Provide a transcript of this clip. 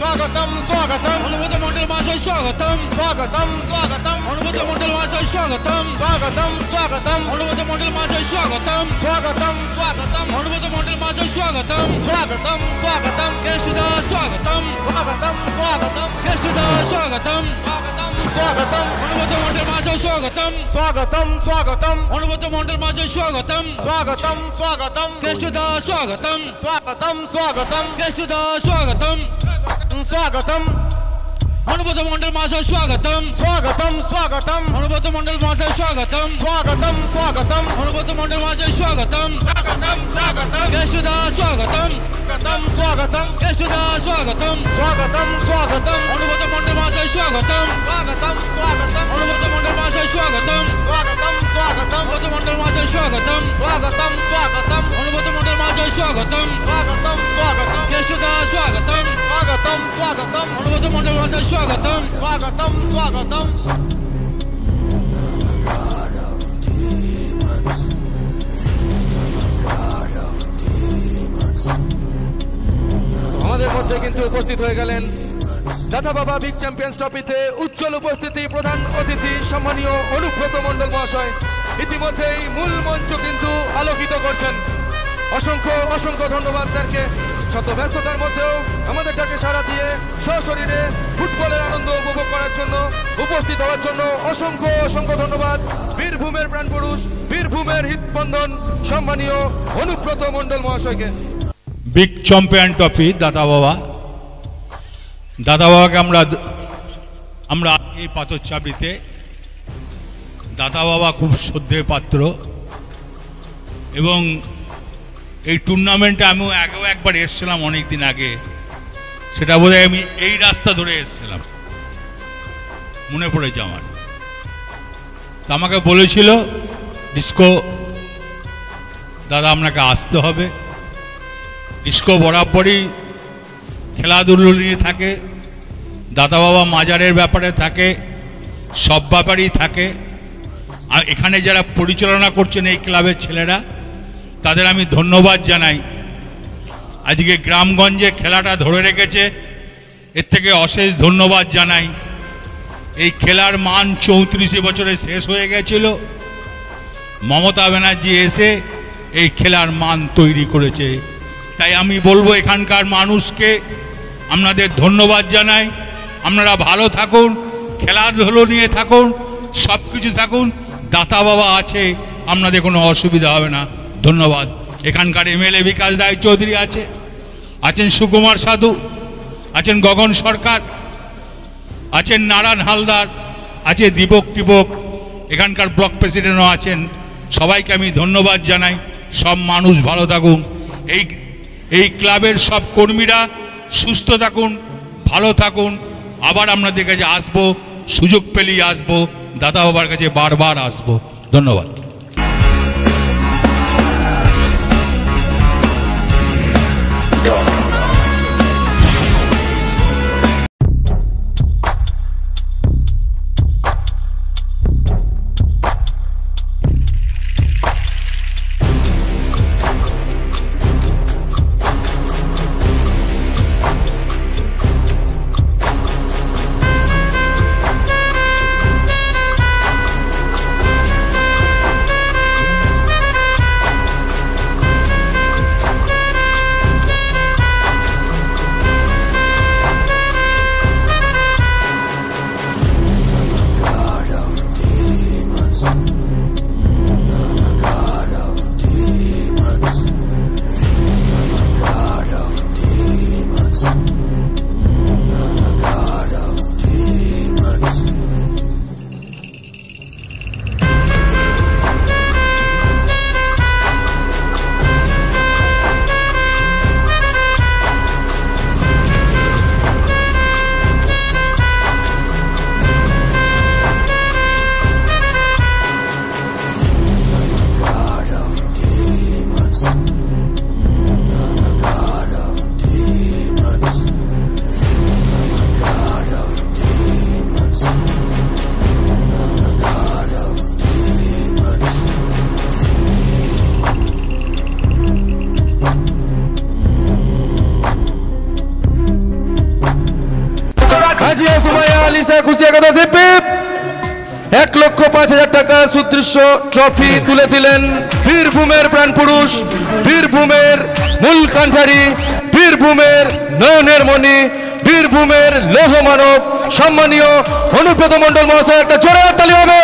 स्वागतम स्वागतम अनुमोद मंडल महाशय स्वागतम स्वागतम स्वागतम अनुमोद मंडल महाशय स्वागतम स्वागतम स्वागतम अनुमोद मंडल महाशय स्वागतम स्वागतम स्वागतम अनुमोद मंडल महाशय स्वागतम स्वागतम स्वागतम केष्टदा स्वागतम स्वागतम स्वागतम केष्टदा स्वागतम स्वागतम अनुमोद मंडल महाशय स्वागतम स्वागतम स्वागतम अनुमोद मंडल महाशय स्वागतम स्वागतम स्वागतम केष्टदा स्वागतम स्वागतम स्वागतम केष्टदा स्वागतम स्वागतम अनुमोद मंडल महाशय स्वागतम स्वागतम स्वागतम अनुमोद मंडल महाशय स्वागतम स्वागतम स्वागतम अनुमोद मंडल महाशय स्वागतम स्वागतम स्वागतम केष्टदा स्वागतम स्वागतम स्वागतम केष्टदा स्वागतम स्वागतम स्वागतम अनुमोद मंडल महाशय स्वागतम स्वागतम स्वागतम अनुमोद मंडल महाशय स्वागतम स्वागतम स्वागतम अनुमोद मंडल महाशय स्वागतम स्वागतम स्वागतम अनुमोद मंडल महाशय स्वागतम स्वागतम स्वागतम केष्टदा स्वागतम स्वागतम स्वागतम अनुमोद मंडल महाशय स्वागतम स्वागतम स्वागतम আমাদের মধ্যে কিন্তু উপস্থিত হয়ে গেলেন দাদা বাবা বিগ চ্যাম্পিয়ন্স ট্রফিতে উজ্জ্বল উপস্থিতি প্রধান অতিথি সম্মানীয় অনুব্রত মণ্ডল মহাশয় ইতিমধ্যেই মূল মঞ্চ কিন্তু আলোকিত করছেন। অসংখ্য অসংখ্য ধন্যবাদ স্যারকে। শত ব্যস্ততার মধ্যেও আমাদের ডাকে সাড়া দিয়ে সশরীরে ফুটবলের আনন্দ উপভোগ করার জন্য উপস্থিত হওয়ার জন্য অসংখ্য অসংখ্য ধন্যবাদ বীরভূমের প্রাণপুরুষ বীরভূমের হৃদস্পন্দন সম্মানীয় অনুব্রত মণ্ডল মহাশয়কে। বিগ চ্যাম্পিয়ন ট্রফি দাদা বাবাকে আমরা এই পাথরচাবড়িতে দাদা বাবা খুব শ্রদ্ধেয় পাত্র এবং এই টুর্নামেন্টে আমিও আগেও একবার এসেছিলাম অনেক দিন আগে, সেটা বোধহয় আমি এই রাস্তা ধরে এসেছিলাম, মনে পড়েছে আমার। তো আমাকে বলেছিল ডিস্কো দাদা আপনাকে আসতে হবে। ডিস্কো বরাবরই খেলাধুলো নিয়ে থাকে, দাদা বাবা মাজারের ব্যাপারে থাকে, সব ব্যাপারেই থাকে। আর এখানে যারা পরিচালনা করছেন এই ক্লাবের ছেলেরা, তাদের আমি ধন্যবাদ জানাই। আজকে গ্রামগঞ্জে খেলাটা ধরে রেখেছে, এর থেকে অশেষ ধন্যবাদ জানাই। এই খেলার মান 34 বছরে শেষ হয়ে গেছিল, মমতা ব্যানার্জি এসে এই খেলার মান তৈরি করেছে। তাই আমি বলবো এখানকার মানুষকে আপনাদের ধন্যবাদ জানাই। আপনারা ভালো থাকুন, খেলাধুলো নিয়ে থাকুন, সব কিছু থাকুন, দাতা বাবা আছে, আপনাদের কোনো অসুবিধা হবে না। ধন্যবাদ। এখানকার এমএলএ বিকাশ রায়চৌধুরী আছেন সুকুমার সাধু, আছেন গগন সরকার, আছেন নারায়ণ হালদার, আছে দীপক টিপক, এখানকার ব্লক প্রেসিডেন্টও আছেন। সবাইকে আমি ধন্যবাদ জানাই। সব মানুষ ভালো থাকুন, এই ক্লাবের সব কর্মীরা সুস্থ থাকুন, ভালো থাকুন। আবার আপনাদের কাছে আসবো, সুযোগ পেলেই আসবো, দাদা বাবার কাছে বারবার আসবো। ধন্যবাদ। লিসা খুশি একাদশ হিপ 1,05,000 টাকা সুদৃশ্য ট্রফি তুলে দিলেন বীরভূমের প্রাণপুরুষ, বীরভূমের মূল কান্ডারি, বীরভূমের নয়নের মণি, বীরভূমের লৌহ মানব সম্মানীয় অনুব্রত মণ্ডল মহাশয়। একটা জোরে তালি হবে।